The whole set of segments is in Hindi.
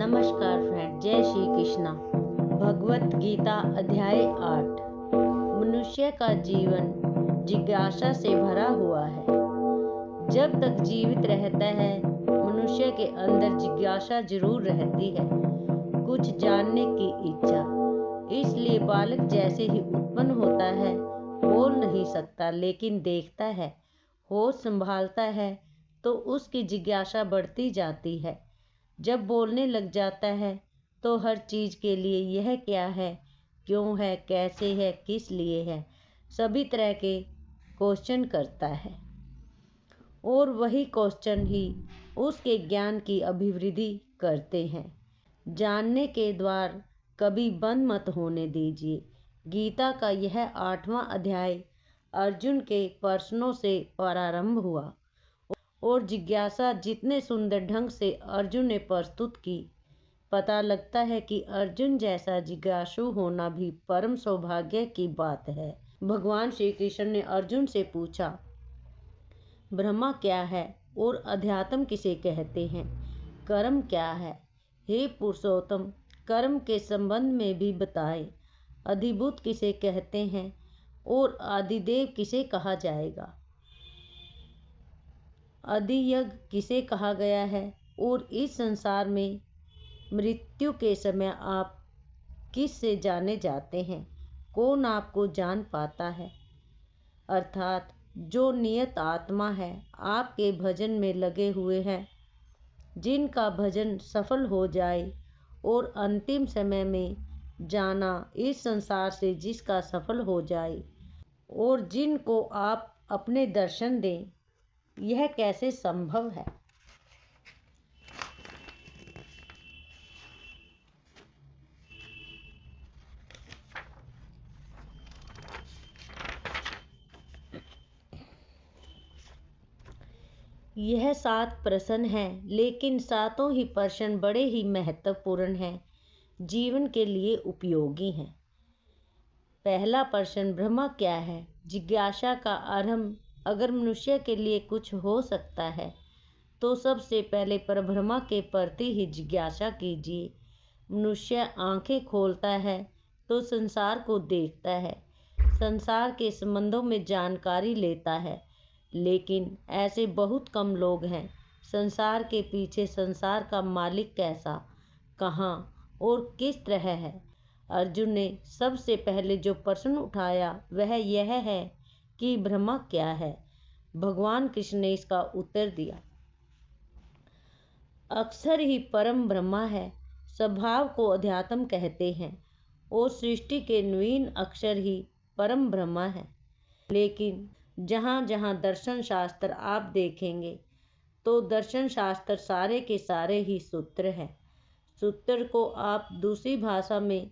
नमस्कार फ्रेंड, जय श्री कृष्णा। भगवत गीता अध्याय 8। मनुष्य का जीवन जिज्ञासा से भरा हुआ है। जब तक जीवित रहता है मनुष्य के अंदर जिज्ञासा जरूर रहती है, कुछ जानने की इच्छा। इसलिए बालक जैसे ही उत्पन्न होता है बोल नहीं सकता, लेकिन देखता है, होश संभालता है तो उसकी जिज्ञासा बढ़ती जाती है। जब बोलने लग जाता है तो हर चीज़ के लिए यह क्या है, क्यों है, कैसे है, किस लिए है, सभी तरह के क्वेश्चन करता है। और वही क्वेश्चन ही उसके ज्ञान की अभिवृद्धि करते हैं। जानने के द्वार कभी बंद मत होने दीजिए। गीता का यह 8वां अध्याय अर्जुन के प्रश्नों से प्रारंभ हुआ और जिज्ञासा जितने सुंदर ढंग से अर्जुन ने प्रस्तुत की, पता लगता है कि अर्जुन जैसा जिज्ञासु होना भी परम सौभाग्य की बात है। भगवान श्री कृष्ण ने अर्जुन से पूछा, ब्रह्मा क्या है और अध्यात्म किसे कहते हैं? कर्म क्या है? हे पुरुषोत्तम, कर्म के संबंध में भी बताएं। अधिभूत किसे कहते हैं और आदिदेव किसे कहा जाएगा? अधियज्ञ किसे कहा गया है? और इस संसार में मृत्यु के समय आप किस से जाने जाते हैं? कौन आपको जान पाता है? अर्थात जो नियत आत्मा है, आपके भजन में लगे हुए हैं, जिनका भजन सफल हो जाए और अंतिम समय में जाना इस संसार से जिसका सफल हो जाए और जिनको आप अपने दर्शन दें, यह कैसे संभव है? यह 7 प्रश्न हैं, लेकिन सातों ही प्रश्न बड़े ही महत्वपूर्ण हैं, जीवन के लिए उपयोगी हैं। पहला प्रश्न, ब्रह्मा क्या है? जिज्ञासा का आरंभ अगर मनुष्य के लिए कुछ हो सकता है तो सबसे पहले परब्रह्मा के प्रति ही जिज्ञासा कीजिए। मनुष्य आंखें खोलता है तो संसार को देखता है, संसार के संबंधों में जानकारी लेता है, लेकिन ऐसे बहुत कम लोग हैं। संसार के पीछे संसार का मालिक कैसा, कहाँ और किस तरह है? अर्जुन ने सबसे पहले जो प्रश्न उठाया वह यह है कि ब्रह्मा क्या है। भगवान कृष्ण ने इसका उत्तर दिया, अक्षर ही परम ब्रह्मा है। स्वभाव को अध्यात्म कहते हैं और सृष्टि के नवीन अक्षर ही परम ब्रह्मा है। लेकिन जहाँ जहाँ दर्शन शास्त्र आप देखेंगे तो दर्शन शास्त्र सारे के सारे ही सूत्र हैं। सूत्र को आप दूसरी भाषा में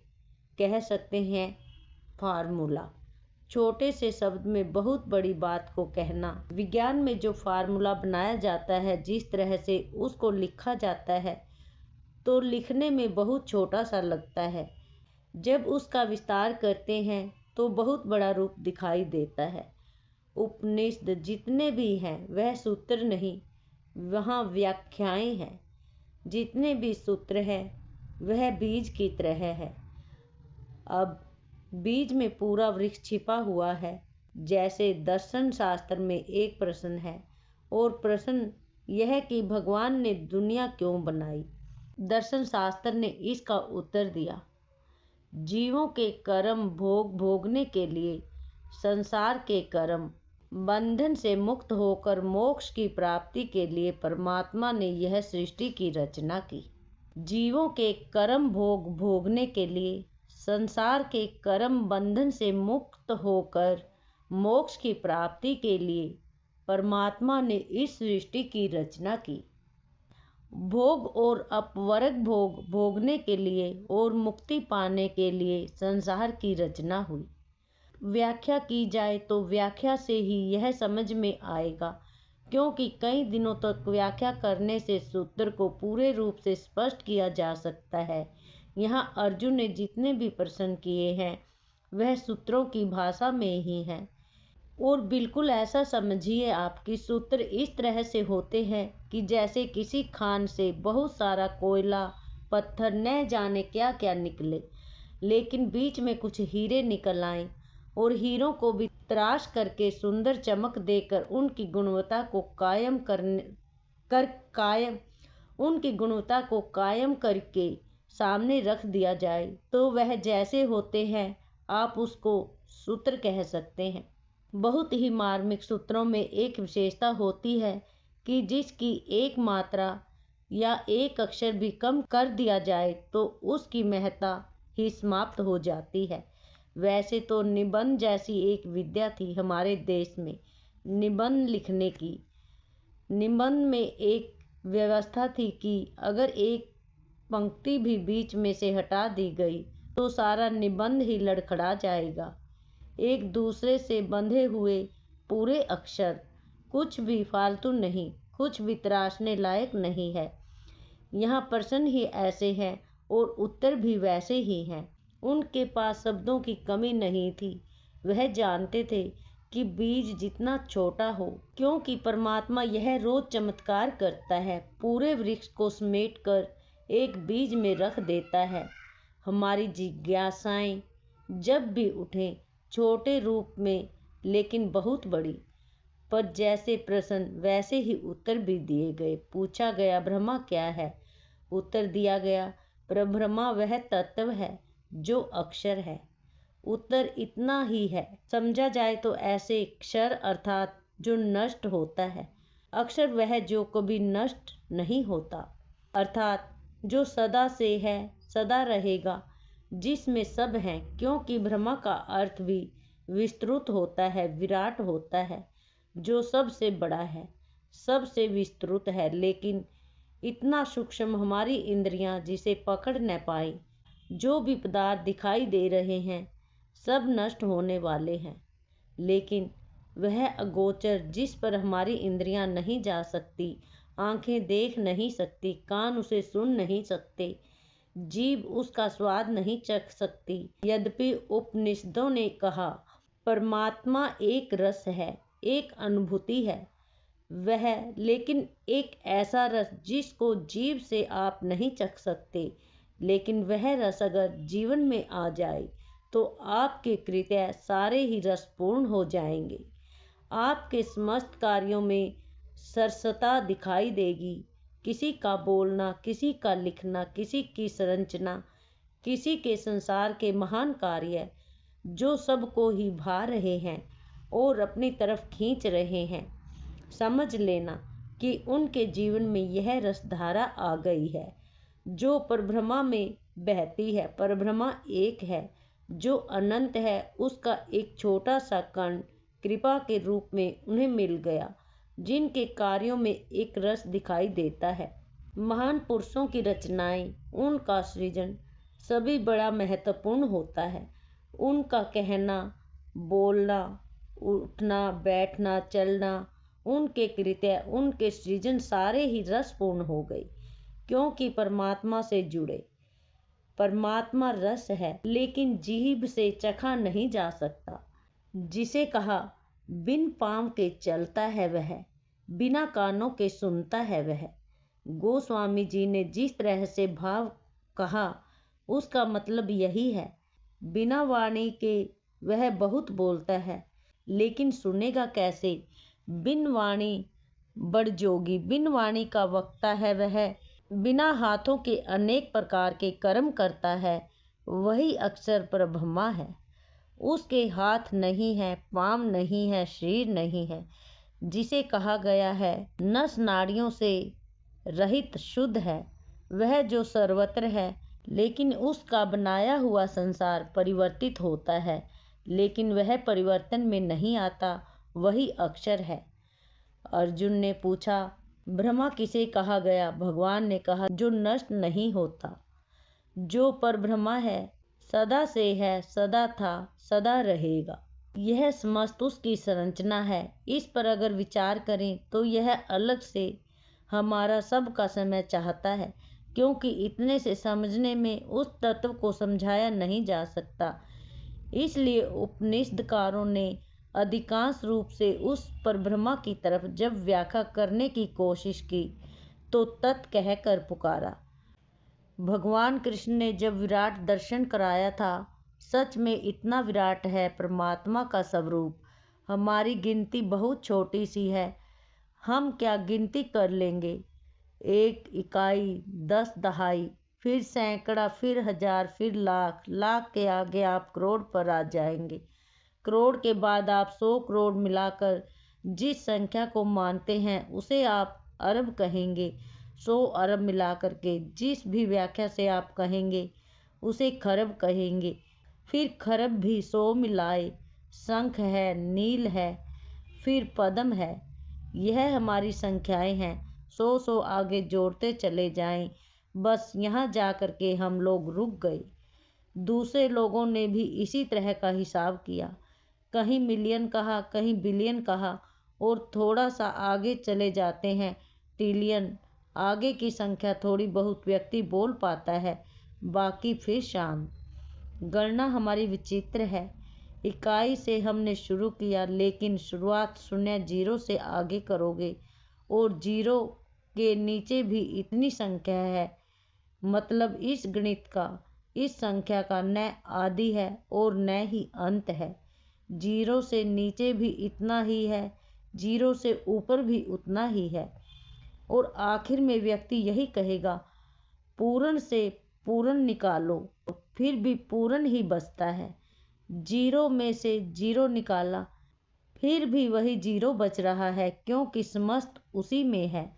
कह सकते हैं फार्मूला। छोटे से शब्द में बहुत बड़ी बात को कहना। विज्ञान में जो फार्मूला बनाया जाता है, जिस तरह से उसको लिखा जाता है तो लिखने में बहुत छोटा सा लगता है। जब उसका विस्तार करते हैं तो बहुत बड़ा रूप दिखाई देता है। उपनिषद जितने भी हैं वह सूत्र नहीं, वहाँ व्याख्याएं हैं। जितने भी सूत्र हैं वह बीज की तरह है। अब बीज में पूरा वृक्ष छिपा हुआ है। जैसे दर्शन शास्त्र में एक प्रश्न है और प्रश्न यह कि भगवान ने दुनिया क्यों बनाई। दर्शन शास्त्र ने इसका उत्तर दिया, जीवों के कर्म भोग भोगने के लिए, संसार के कर्म बंधन से मुक्त होकर मोक्ष की प्राप्ति के लिए परमात्मा ने यह सृष्टि की रचना की। जीवों के कर्म भोग भोगने के लिए, संसार के कर्म बंधन से मुक्त होकर मोक्ष की प्राप्ति के लिए परमात्मा ने इस सृष्टि की रचना की। भोग और अपवर्ग भोग भोगने के लिए और मुक्ति पाने के लिए संसार की रचना हुई। व्याख्या की जाए तो व्याख्या से ही यह समझ में आएगा, क्योंकि कई दिनों तक व्याख्या करने से सूत्र को पूरे रूप से स्पष्ट किया जा सकता है। यहाँ अर्जुन ने जितने भी प्रश्न किए हैं वह सूत्रों की भाषा में ही हैं। और बिल्कुल ऐसा समझिए आप कि सूत्र इस तरह से होते हैं कि जैसे किसी खान से बहुत सारा कोयला पत्थर न जाने क्या क्या निकले, लेकिन बीच में कुछ हीरे निकल आए और हीरों को भी तराश करके सुंदर चमक देकर उनकी गुणवत्ता को कायम करके सामने रख दिया जाए तो वह जैसे होते हैं आप उसको सूत्र कह सकते हैं। बहुत ही मार्मिक सूत्रों में एक विशेषता होती है कि जिसकी एक मात्रा या एक अक्षर भी कम कर दिया जाए तो उसकी महत्ता ही समाप्त हो जाती है। वैसे तो निबंध जैसी एक विद्या थी हमारे देश में निबंध लिखने की। निबंध में एक व्यवस्था थी कि अगर एक पंक्ति भी बीच में से हटा दी गई तो सारा निबंध ही लड़खड़ा जाएगा। एक दूसरे से बंधे हुए पूरे अक्षर, कुछ भी फालतू नहीं, कुछ भी तराशने लायक नहीं है। यहाँ प्रश्न ही ऐसे हैं और उत्तर भी वैसे ही हैं। उनके पास शब्दों की कमी नहीं थी। वह जानते थे कि बीज जितना छोटा हो, क्योंकि परमात्मा यह रोज चमत्कार करता है, पूरे वृक्ष को समेट कर एक बीज में रख देता है। हमारी जिज्ञासाएं जब भी उठें, छोटे रूप में लेकिन बहुत बड़ी, पर जैसे प्रश्न वैसे ही उत्तर भी दिए गए। पूछा गया ब्रह्मा क्या है? उत्तर दिया गया परब्रह्मा वह तत्व है जो अक्षर है। उत्तर इतना ही है। समझा जाए तो ऐसे क्षर अर्थात जो नष्ट होता है, अक्षर वह जो कभी नष्ट नहीं होता, अर्थात जो सदा से है, सदा रहेगा, जिसमें सब है। क्योंकि ब्रह्मा का अर्थ भी विस्तृत होता है, विराट होता है, जो सबसे बड़ा है, सबसे विस्तृत है, लेकिन इतना सूक्ष्म हमारी इंद्रियां जिसे पकड़ न पाए। जो भी पदार्थ दिखाई दे रहे हैं सब नष्ट होने वाले हैं, लेकिन वह अगोचर जिस पर हमारी इंद्रियां नहीं जा सकती, आंखें देख नहीं सकती, कान उसे सुन नहीं सकते, जीभ उसका स्वाद नहीं चख सकती। यद्यपि उपनिषदों ने कहा परमात्मा एक रस है, एक अनुभूति है, वह लेकिन एक ऐसा रस जिसको जीभ से आप नहीं चख सकते, लेकिन वह रस अगर जीवन में आ जाए तो आपके कृत्य सारे ही रसपूर्ण हो जाएंगे। आपके समस्त कार्यों में सरसता दिखाई देगी। किसी का बोलना, किसी का लिखना, किसी की संरचना, किसी के संसार के महान कार्य जो सबको ही भा रहे हैं और अपनी तरफ खींच रहे हैं। समझ लेना कि उनके जीवन में यह रसधारा आ गई है जो परब्रह्मा में बहती है। परब्रह्मा एक है जो अनंत है, उसका एक छोटा सा कण कृपा के रूप में उन्हें मिल गया, जिनके कार्यों में एक रस दिखाई देता है। महान पुरुषों की रचनाएं, उनका सृजन सभी बड़ा महत्वपूर्ण होता है। उनका कहना, बोलना, उठना, बैठना, चलना, उनके कृत्य, उनके सृजन सारे ही रसपूर्ण हो गए, क्योंकि परमात्मा से जुड़े। परमात्मा रस है, लेकिन जीभ से चखा नहीं जा सकता। जिसे कहा बिन पाँव के चलता है वह, बिना कानों के सुनता है वह। गोस्वामी जी ने जिस तरह से भाव कहा उसका मतलब यही है। बिना वाणी के वह बहुत बोलता है, लेकिन सुनेगा कैसे? बिन वाणी बड़ जोगी, बिन वाणी का वक्ता है वह, बिना हाथों के अनेक प्रकार के कर्म करता है, वही अक्षर परब्रह्मा है। उसके हाथ नहीं है, पाँव नहीं है, शरीर नहीं है। जिसे कहा गया है नस नाड़ियों से रहित शुद्ध है, वह जो सर्वत्र है, लेकिन उसका बनाया हुआ संसार परिवर्तित होता है, लेकिन वह परिवर्तन में नहीं आता, वही अक्षर है। अर्जुन ने पूछा ब्रह्मा किसे कहा गया? भगवान ने कहा जो नष्ट नहीं होता, जो परब्रह्मा है, सदा से है, सदा था, सदा रहेगा। यह समस्त उसकी संरचना है। इस पर अगर विचार करें तो यह अलग से हमारा सबका समय चाहता है, क्योंकि इतने से समझने में उस तत्व को समझाया नहीं जा सकता। इसलिए उपनिषदकारों ने अधिकांश रूप से उस परब्रह्मा की तरफ जब व्याख्या करने की कोशिश की तो तत् कहकर पुकारा। भगवान कृष्ण ने जब विराट दर्शन कराया था, सच में इतना विराट है परमात्मा का स्वरूप। हमारी गिनती बहुत छोटी सी है, हम क्या गिनती कर लेंगे। 1 इकाई, 10 दहाई, फिर सैकड़ा, फिर हजार, फिर लाख, लाख के आगे आप करोड़ पर आ जाएंगे। करोड़ के बाद आप 100 करोड़ मिलाकर जिस संख्या को मानते हैं उसे आप अरब कहेंगे। 100 अरब मिलाकर के जिस भी व्याख्या से आप कहेंगे उसे खरब कहेंगे। फिर खरब भी 100 मिलाए, शंख है, नील है, फिर पद्म है। यह हमारी संख्याएं हैं। 100 आगे जोड़ते चले जाएं। बस यहाँ जा कर के हम लोग रुक गए। दूसरे लोगों ने भी इसी तरह का हिसाब किया, कहीं मिलियन कहा, कहीं बिलियन कहा, और थोड़ा सा आगे चले जाते हैं ट्रिलियन। आगे की संख्या थोड़ी बहुत व्यक्ति बोल पाता है, बाकी फिर शांत। गणना हमारी विचित्र है। इकाई से हमने शुरू किया, लेकिन शुरुआत शून्य जीरो से आगे करोगे, और जीरो के नीचे भी इतनी संख्या है। मतलब इस गणित का, इस संख्या का न आदि है और न ही अंत है। जीरो से नीचे भी इतना ही है, जीरो से ऊपर भी उतना ही है, और आखिर में व्यक्ति यही कहेगा, पूर्ण से पूर्ण निकालो, फिर भी पूर्ण ही बचता है। जीरो में से जीरो निकाला, फिर भी वही जीरो बच रहा है, क्योंकि समस्त उसी में है।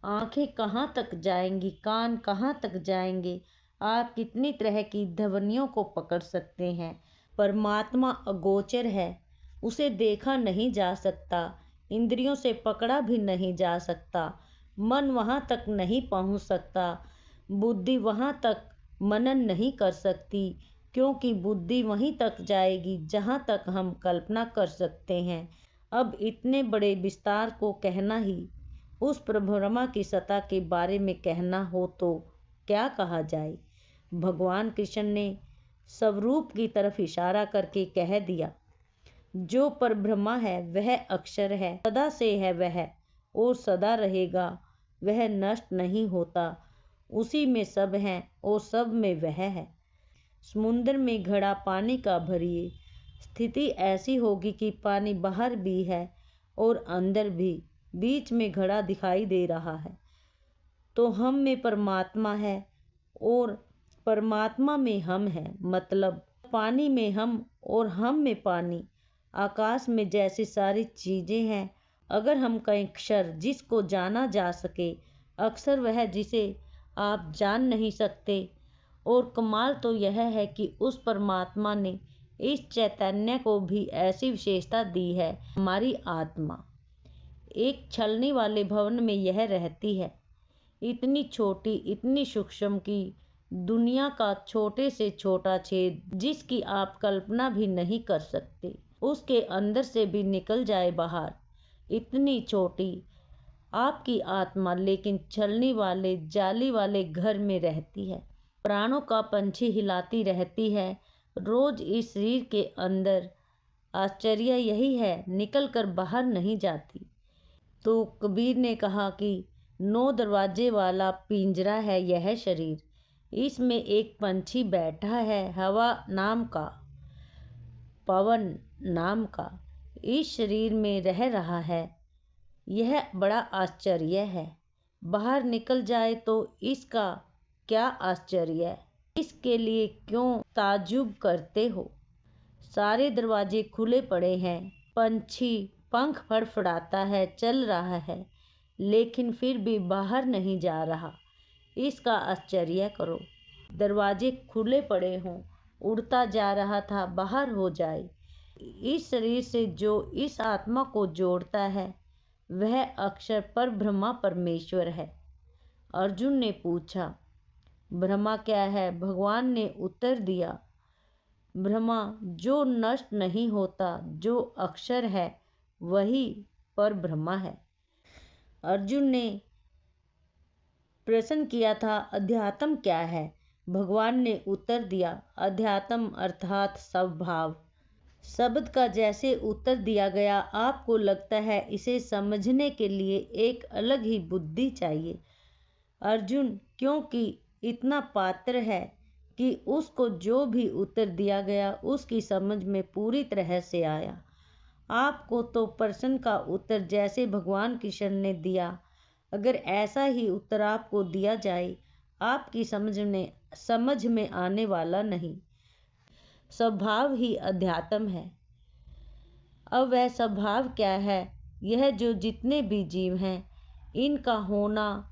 आंखें कहाँ तक जाएंगी, कान कहाँ तक जाएंगे, आप कितनी तरह की ध्वनियों को पकड़ सकते हैं। परमात्मा अगोचर है, उसे देखा नहीं जा सकता, इंद्रियों से पकड़ा भी नहीं जा सकता, मन वहाँ तक नहीं पहुँच सकता, बुद्धि वहाँ तक मनन नहीं कर सकती, क्योंकि बुद्धि वहीं तक जाएगी जहाँ तक हम कल्पना कर सकते हैं। अब इतने बड़े विस्तार को कहना ही, उस परिभ्रमा की सत्ता के बारे में कहना हो तो क्या कहा जाए। भगवान कृष्ण ने स्वरूप की तरफ इशारा करके कह दिया, जो परिभ्रमा है वह अक्षर है, सदा से है वह और सदा रहेगा, वह नष्ट नहीं होता, उसी में सब है और सब में वह है। समुद्र में घड़ा पानी का भरिए, स्थिति ऐसी होगी कि पानी बाहर भी है और अंदर भी, बीच में घड़ा दिखाई दे रहा है। तो हम में परमात्मा है और परमात्मा में हम हैं। मतलब पानी में हम और हम में पानी, आकाश में जैसी सारी चीजें हैं। अगर हम कहें अक्षर जिसको जाना जा सके, अक्षर वह जिसे आप जान नहीं सकते। और कमाल तो यह है कि उस परमात्मा ने इस चैतन्य को भी ऐसी विशेषता दी है। हमारी आत्मा एक छलनी वाले भवन में यह रहती है, इतनी छोटी, इतनी सूक्ष्म कि दुनिया का छोटे से छोटा छेद, जिसकी आप कल्पना भी नहीं कर सकते, उसके अंदर से भी निकल जाए बाहर। इतनी छोटी आपकी आत्मा, लेकिन छलनी वाले जाली वाले घर में रहती है, प्राणों का पंछी हिलाती रहती है रोज इस शरीर के अंदर। आश्चर्य यही है, निकल कर बाहर नहीं जाती। तो कबीर ने कहा कि 9 दरवाजे वाला पिंजरा है यह शरीर, इसमें एक पंछी बैठा है, हवा नाम का, पवन नाम का, इस शरीर में रह रहा है। यह बड़ा आश्चर्य है। बाहर निकल जाए तो इसका क्या आश्चर्य है, इसके लिए क्यों ताज्जुब करते हो। सारे दरवाजे खुले पड़े हैं, पंछी पंख फड़फड़ाता है, चल रहा है, लेकिन फिर भी बाहर नहीं जा रहा। इसका आश्चर्य करो। दरवाजे खुले पड़े हों, उड़ता जा रहा था, बाहर हो जाए। इस शरीर से जो इस आत्मा को जोड़ता है वह अक्षर पर ब्रह्मा परमेश्वर है। अर्जुन ने पूछा, ब्रह्मा क्या है? भगवान ने उत्तर दिया, ब्रह्मा जो नष्ट नहीं होता, जो अक्षर है, वही पर ब्रह्मा है। अर्जुन ने प्रश्न किया था, अध्यात्म क्या है? भगवान ने उत्तर दिया, अध्यात्म अर्थात स्वभाव। शब्द का जैसे उत्तर दिया गया, आपको लगता है इसे समझने के लिए एक अलग ही बुद्धि चाहिए। अर्जुन, क्योंकि इतना पात्र है कि उसको जो भी उत्तर दिया गया उसकी समझ में पूरी तरह से आया। आपको तो प्रश्न का उत्तर जैसे भगवान कृष्ण ने दिया, अगर ऐसा ही उत्तर आपको दिया जाए, आपकी समझ में आने वाला नहीं। स्वभाव ही अध्यात्म है। अब वह स्वभाव क्या है? यह जो जितने भी जीव हैं, इनका होना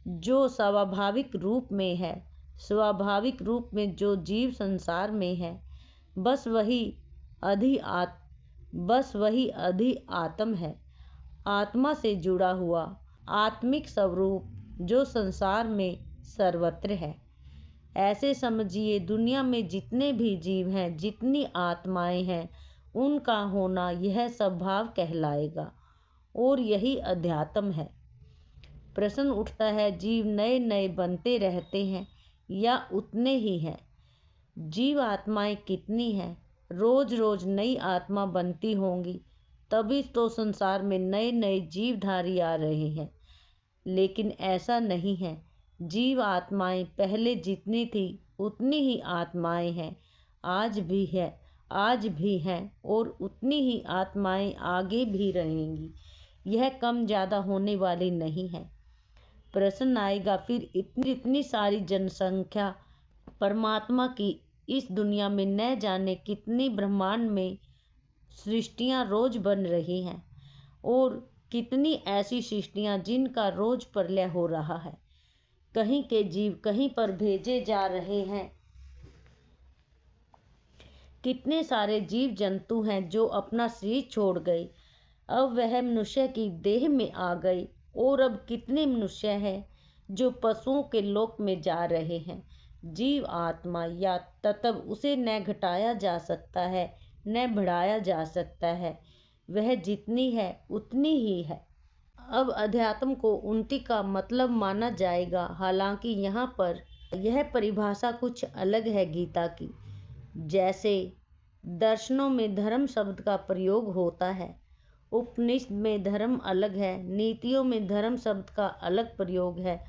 जो स्वाभाविक रूप में है, स्वाभाविक रूप में जो जीव संसार में है, बस वही अधि आत्म है। आत्मा से जुड़ा हुआ आत्मिक स्वरूप जो संसार में सर्वत्र है। ऐसे समझिए, दुनिया में जितने भी जीव हैं, जितनी आत्माएं हैं, उनका होना यह स्वभाव कहलाएगा और यही अध्यात्म है। प्रश्न उठता है, जीव नए नए बनते रहते हैं या उतने ही हैं? जीव आत्माएं कितनी हैं? रोज रोज नई आत्मा बनती होंगी, तभी तो संसार में नए नए जीवधारी आ रहे हैं। लेकिन ऐसा नहीं है। जीव आत्माएं पहले जितनी थी उतनी ही आत्माएं हैं, आज भी हैं और उतनी ही आत्माएं आगे भी रहेंगी। यह कम ज़्यादा होने वाली नहीं है। प्रश्न आएगा, फिर इतनी सारी जनसंख्या परमात्मा की इस दुनिया में न जाने कितनी ब्रह्मांड में सृष्टियां रोज बन रही हैं और कितनी ऐसी सृष्टियां जिनका रोज प्रलय हो रहा है। कहीं के जीव कहीं पर भेजे जा रहे हैं। कितने सारे जीव जंतु हैं जो अपना शरीर छोड़ गए, अब वह मनुष्य की देह में आ गए। और अब कितने मनुष्य हैं जो पशुओं के लोक में जा रहे हैं। जीव आत्मा या तत्व उसे न घटाया जा सकता है न बढ़ाया जा सकता है, वह जितनी है उतनी ही है। अब अध्यात्म को उन्नति का मतलब माना जाएगा। हालांकि यहाँ पर यह परिभाषा कुछ अलग है गीता की। जैसे दर्शनों में धर्म शब्द का प्रयोग होता है, उपनिषद में धर्म अलग है, नीतियों में धर्म शब्द का अलग प्रयोग है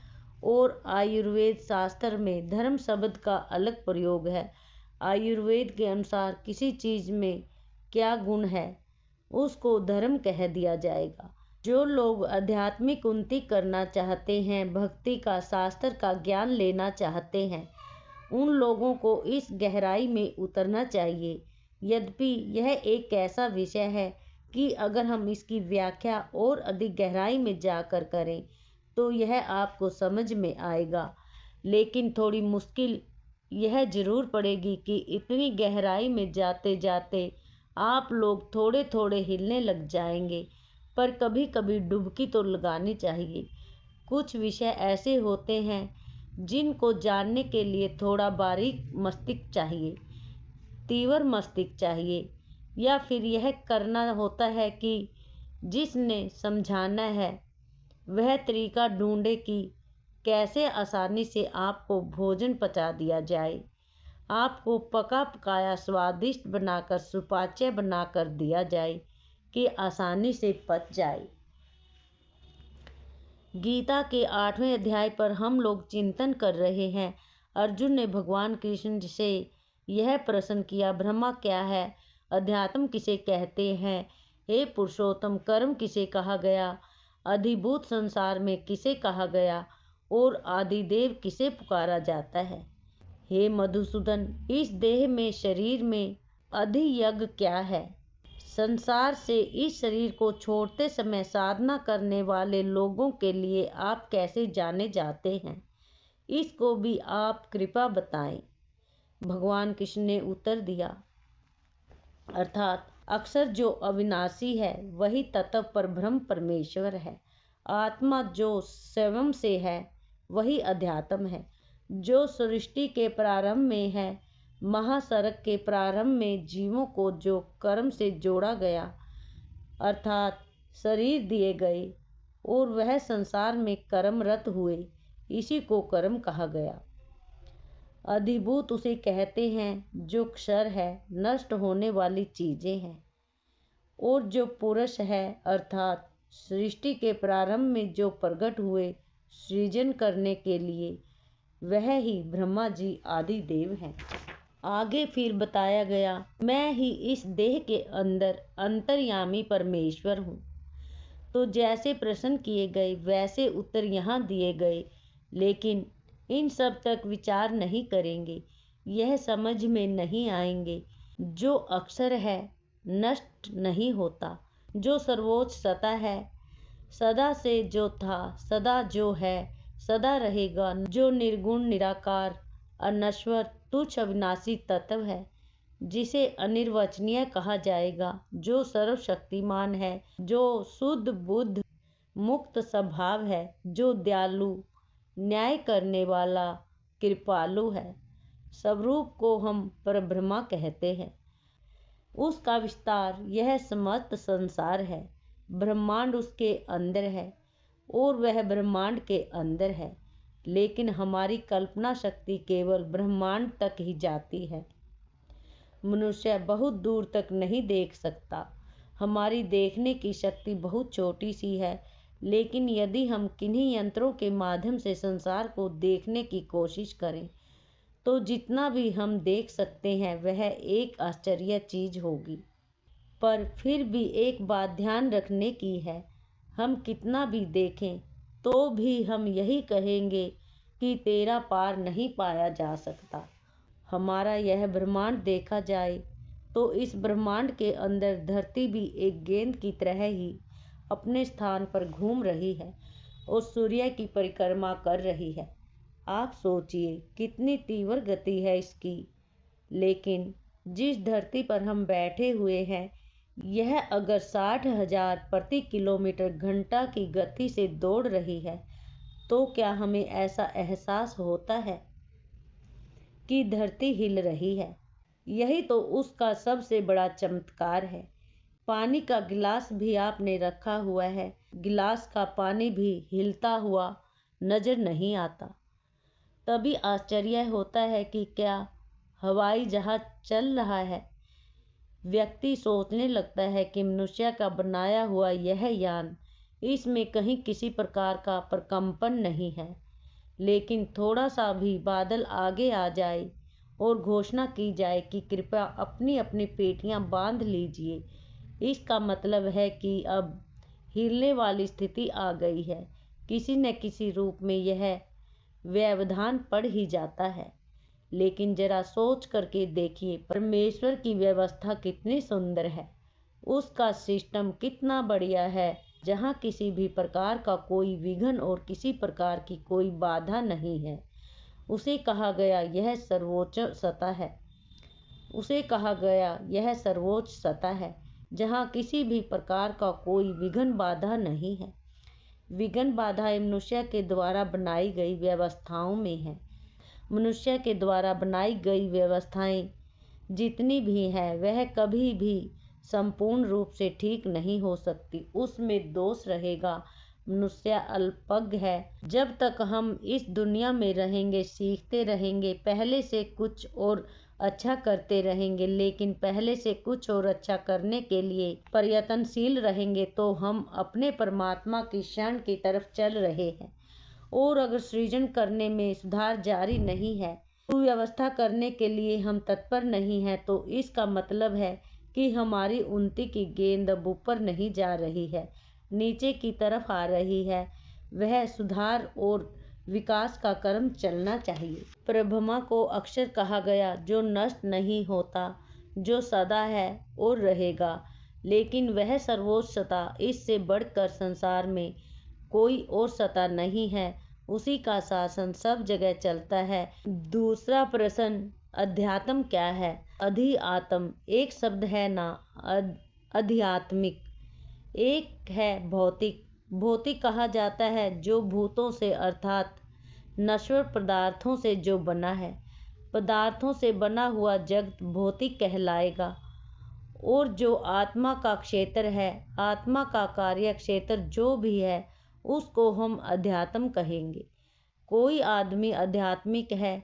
और आयुर्वेद शास्त्र में धर्म शब्द का अलग प्रयोग है। आयुर्वेद के अनुसार किसी चीज़ में क्या गुण है उसको धर्म कह दिया जाएगा। जो लोग आध्यात्मिक उन्नति करना चाहते हैं, भक्ति का, शास्त्र का ज्ञान लेना चाहते हैं, उन लोगों को इस गहराई में उतरना चाहिए। यद्यपि यह एक ऐसा विषय है कि अगर हम इसकी व्याख्या और अधिक गहराई में जाकर करें तो यह आपको समझ में आएगा, लेकिन थोड़ी मुश्किल यह जरूर पड़ेगी कि इतनी गहराई में जाते जाते आप लोग थोड़े थोड़े हिलने लग जाएंगे। पर कभी कभी डुबकी तो लगानी चाहिए। कुछ विषय ऐसे होते हैं जिनको जानने के लिए थोड़ा बारीक मस्तिष्क चाहिए, तीव्र मस्तिष्क चाहिए, या फिर यह करना होता है कि जिसने समझाना है वह तरीका ढूंढे कि कैसे आसानी से आपको भोजन पचा दिया जाए, आपको पका पकाया स्वादिष्ट बनाकर सुपाच्य बनाकर दिया जाए कि आसानी से पच जाए। गीता के 8वें अध्याय पर हम लोग चिंतन कर रहे हैं। अर्जुन ने भगवान कृष्ण से यह प्रश्न किया, ब्रह्मा क्या है? अध्यात्म किसे कहते हैं? हे पुरुषोत्तम, कर्म किसे कहा गया? अधिभूत संसार में किसे कहा गया? और आदिदेव किसे पुकारा जाता है? हे मधुसूदन, इस देह में, शरीर में अधियज्ञ क्या है? संसार से इस शरीर को छोड़ते समय साधना करने वाले लोगों के लिए आप कैसे जाने जाते हैं, इसको भी आप कृपा बताएं। भगवान कृष्ण ने उत्तर दिया, अर्थात अक्षर जो अविनाशी है वही तत्व पर ब्रह्म परमेश्वर है। आत्मा जो स्वयं से है वही अध्यात्म है। जो सृष्टि के प्रारंभ में है, महासर्ग के प्रारंभ में जीवों को जो कर्म से जोड़ा गया, अर्थात शरीर दिए गए और वह संसार में कर्मरत हुए, इसी को कर्म कहा गया। अधिभूत उसे कहते हैं जो क्षर है, नष्ट होने वाली चीजें हैं। और जो पुरुष है, अर्थात सृष्टि के प्रारंभ में जो प्रकट हुए सृजन करने के लिए, वह ही ब्रह्मा जी आदि देव हैं। आगे फिर बताया गया, मैं ही इस देह के अंदर अंतर्यामी परमेश्वर हूँ। तो जैसे प्रश्न किए गए वैसे उत्तर यहाँ दिए गए, लेकिन इन सब तक विचार नहीं करेंगे, यह समझ में नहीं आएंगे। जो अक्षर है नष्ट नहीं होता, जो सर्वोच्च सता है, सदा से जो था, सदा जो है, सदा रहेगा, जो निर्गुण निराकार अनश्वर तुच्छ अविनाशी तत्व है, जिसे अनिर्वचनीय कहा जाएगा, जो सर्वशक्तिमान है, जो शुद्ध बुद्ध मुक्त स्वभाव है, जो दयालु न्याय करने वाला कृपालु है। स्वरूप को हम परब्रह्मा कहते हैं। उसका विस्तार यह समस्त संसार है। ब्रह्मांड उसके अंदर है और वह ब्रह्मांड के अंदर है, लेकिन हमारी कल्पना शक्ति केवल ब्रह्मांड तक ही जाती है। मनुष्य बहुत दूर तक नहीं देख सकता। हमारी देखने की शक्ति बहुत छोटी सी है, लेकिन यदि हम किन्हीं यंत्रों के माध्यम से संसार को देखने की कोशिश करें तो जितना भी हम देख सकते हैं वह एक आश्चर्य चीज होगी। पर फिर भी एक बात ध्यान रखने की है, हम कितना भी देखें तो भी हम यही कहेंगे कि तेरा पार नहीं पाया जा सकता। हमारा यह ब्रह्मांड देखा जाए तो इस ब्रह्मांड के अंदर धरती भी एक गेंद की तरह ही अपने स्थान पर घूम रही है और सूर्य की परिक्रमा कर रही है। आप सोचिए कितनी तीव्र गति है इसकी। लेकिन जिस धरती पर हम बैठे हुए हैं, यह अगर 60,000 प्रति किलोमीटर घंटा की गति से दौड़ रही है तो क्या हमें ऐसा एहसास होता है कि धरती हिल रही है? यही तो उसका सबसे बड़ा चमत्कार है। पानी का गिलास भी आपने रखा हुआ है, गिलास का पानी भी हिलता हुआ नजर नहीं आता। तभी आश्चर्य होता है कि क्या हवाई जहाज चल रहा है। व्यक्ति सोचने लगता है कि मनुष्य का बनाया हुआ यह यान, इसमें कहीं किसी प्रकार का प्रकंपन नहीं है। लेकिन थोड़ा सा भी बादल आगे आ जाए और घोषणा की जाए कि कृपया अपनी अपनी पेटियां बांध लीजिए, इसका मतलब है कि अब हिलने वाली स्थिति आ गई है। किसी न किसी रूप में यह व्यवधान पड़ ही जाता है। लेकिन जरा सोच करके देखिए, परमेश्वर की व्यवस्था कितनी सुंदर है, उसका सिस्टम कितना बढ़िया है, जहाँ किसी भी प्रकार का कोई विघ्न और किसी प्रकार की कोई बाधा नहीं है। उसे कहा गया यह सर्वोच्च सत्ता है, उसे कहा गया यह सर्वोच्च सत्ता है जहाँ किसी भी प्रकार का कोई विघ्न बाधा नहीं है। विघ्न बाधाएं मनुष्य के द्वारा बनाई गई व्यवस्थाओं में है। मनुष्य के द्वारा बनाई गई व्यवस्थाएं जितनी भी है वह कभी भी संपूर्ण रूप से ठीक नहीं हो सकती, उसमें दोष रहेगा। मनुष्य अल्पज्ञ है। जब तक हम इस दुनिया में रहेंगे सीखते रहेंगे, पहले से कुछ और अच्छा करते रहेंगे, लेकिन पहले से कुछ और अच्छा करने के लिए प्रयत्नशील रहेंगे तो हम अपने परमात्मा की शरण की तरफ चल रहे हैं। और अगर सृजन करने में सुधार जारी नहीं है, सुव्यवस्था करने के लिए हम तत्पर नहीं हैं, तो इसका मतलब है कि हमारी उन्नति की गेंद अब ऊपर नहीं जा रही है, नीचे की तरफ आ रही है। वह सुधार और विकास का कर्म चलना चाहिए। परब्रह्मा को अक्षर कहा गया, जो नष्ट नहीं होता, जो सदा है और रहेगा। लेकिन वह सर्वोच्च सत्ता, इससे बढ़कर संसार में कोई और सत्ता नहीं है। उसी का शासन सब जगह चलता है। दूसरा प्रश्न, अध्यात्म क्या है? अधिआत्म एक शब्द है ना, अध्यात्मिक एक है भौतिक। भौतिक कहा जाता है जो भूतों से अर्थात नश्वर पदार्थों से जो बना है। पदार्थों से बना हुआ जगत भौतिक कहलाएगा। और जो आत्मा का क्षेत्र है, आत्मा का कार्य क्षेत्र जो भी है, उसको हम अध्यात्म कहेंगे। कोई आदमी आध्यात्मिक है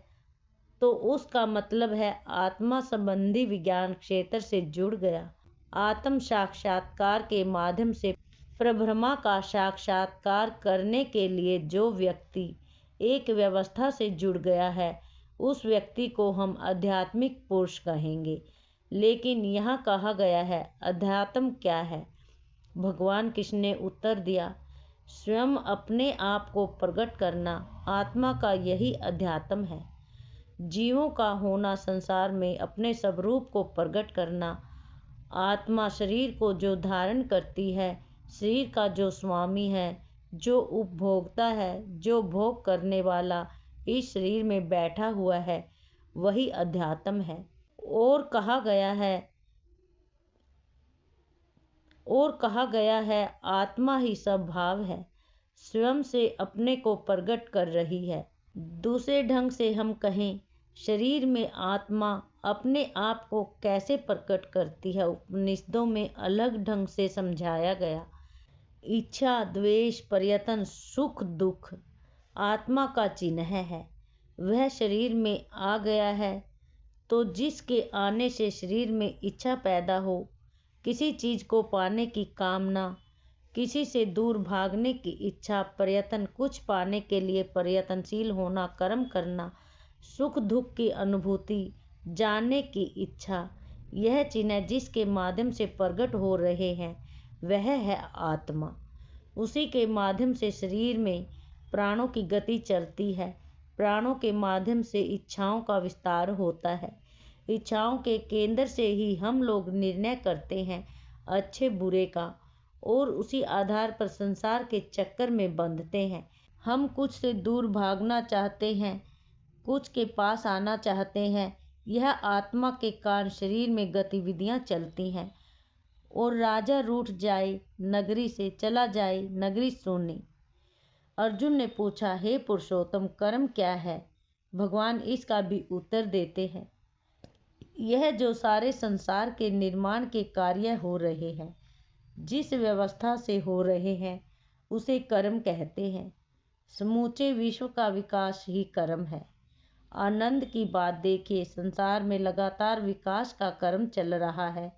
तो उसका मतलब है आत्मा संबंधी विज्ञान क्षेत्र से जुड़ गया। आत्म साक्षात्कार के माध्यम से परब्रह्मा का साक्षात्कार करने के लिए जो व्यक्ति एक व्यवस्था से जुड़ गया है, उस व्यक्ति को हम आध्यात्मिक पुरुष कहेंगे। लेकिन यहाँ कहा गया है, अध्यात्म क्या है? भगवान कृष्ण ने उत्तर दिया, स्वयं अपने आप को प्रकट करना आत्मा का यही अध्यात्म है। जीवों का होना संसार में अपने स्वरूप को प्रकट करना। आत्मा शरीर को जो धारण करती है, शरीर का जो स्वामी है, जो उपभोक्ता है, जो भोग करने वाला इस शरीर में बैठा हुआ है, वही अध्यात्म है। और कहा गया है आत्मा ही सब भाव है, स्वयं से अपने को प्रकट कर रही है। दूसरे ढंग से हम कहें, शरीर में आत्मा अपने आप को कैसे प्रकट करती है, उपनिषदों में अलग ढंग से समझाया गया। इच्छा, द्वेष, प्रयत्न, सुख, दुख आत्मा का चिन्ह है। वह शरीर में आ गया है तो जिसके आने से शरीर में इच्छा पैदा हो, किसी चीज को पाने की कामना, किसी से दूर भागने की इच्छा, प्रयत्न, कुछ पाने के लिए प्रयत्नशील होना, कर्म करना, सुख दुख की अनुभूति, जानने की इच्छा, यह चिन्ह जिसके माध्यम से प्रकट हो रहे हैं, वह है आत्मा। उसी के माध्यम से शरीर में प्राणों की गति चलती है। प्राणों के माध्यम से इच्छाओं का विस्तार होता है। इच्छाओं के केंद्र से ही हम लोग निर्णय करते हैं अच्छे बुरे का, और उसी आधार पर संसार के चक्कर में बंधते हैं। हम कुछ से दूर भागना चाहते हैं, कुछ के पास आना चाहते हैं। यह आत्मा के कारण शरीर में गतिविधियां चलती हैं। और राजा रूठ जाए नगरी से, चला जाए नगरी सोने। अर्जुन ने पूछा, हे पुरुषोत्तम, कर्म क्या है? भगवान इसका भी उत्तर देते हैं, यह जो सारे संसार के निर्माण के कार्य हो रहे हैं, जिस व्यवस्था से हो रहे हैं, उसे कर्म कहते हैं। समूचे विश्व का विकास ही कर्म है। आनंद की बात देखिए, संसार में लगातार विकास का कर्म चल रहा है।